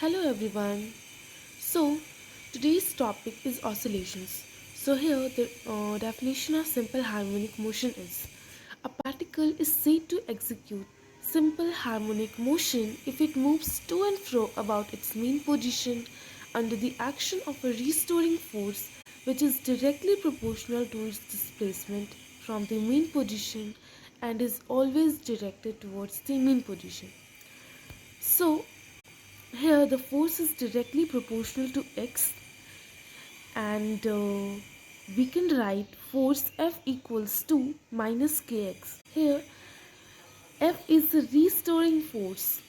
Hello everyone. So today's topic is oscillations. So here the definition of simple harmonic motion is a particle is said to execute simple harmonic motion if it moves to and fro about its main position under the action of a restoring force which is directly proportional to its displacement from the main position and is always directed towards the main position. So here the force is directly proportional to x and we can write force F equals to minus kx. Here F is the restoring force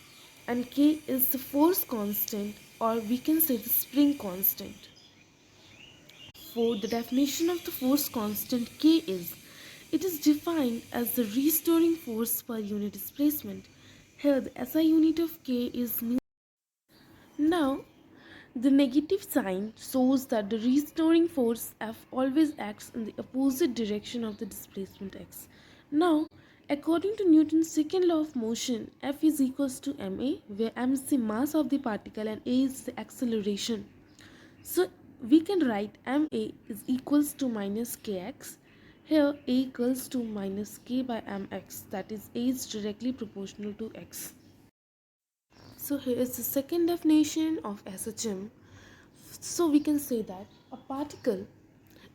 and k is the force constant, or we can say the spring constant. For the definition of the force constant k is, it is defined as the restoring force per unit displacement. Here the SI unit of k is Newton. Now the negative sign shows that the restoring force F always acts in the opposite direction of the displacement x. Now, according to Newton's second law of motion, F is equals to ma, where m is the mass of the particle and a is the acceleration. So, we can write ma is equals to minus kx. Here, a equals to minus k by mx, that is, a is directly proportional to x. So here is the second definition of SHM. So we can say that a particle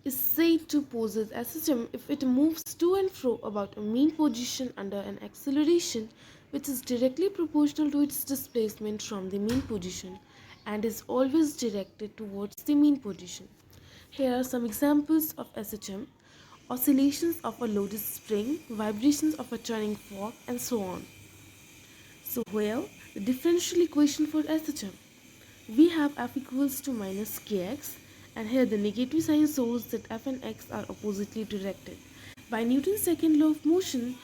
is said to possess SHM if it moves to and fro about a mean position under an acceleration which is directly proportional to its displacement from the mean position and is always directed towards the mean position. Here are some examples of SHM: oscillations of a loaded spring, vibrations of a turning fork, and so on. So here the differential equation for SHM, we have F equals to minus kx, and here the negative sign shows that F and x are oppositely directed. By Newton's second law of motion,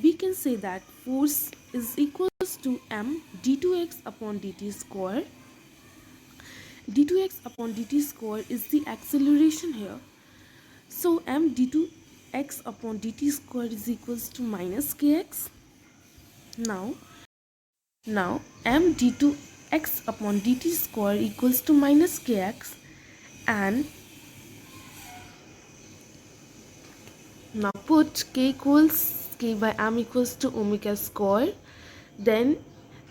we can say that force is equals to m d2x upon dt square. d2x upon dt square is the acceleration here. So m d2x upon dt square is equals to minus kx. Now m d2 x upon dt square equals to minus kx, and now put k equals k by m equals to omega square. Then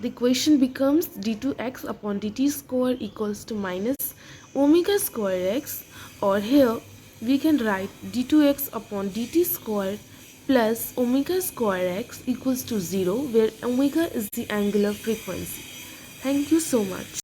the equation becomes d2x upon dt square equals to minus omega square x, or here we can write d2x upon dt square plus omega square x equals to 0, where omega is the angular frequency. Thank you so much.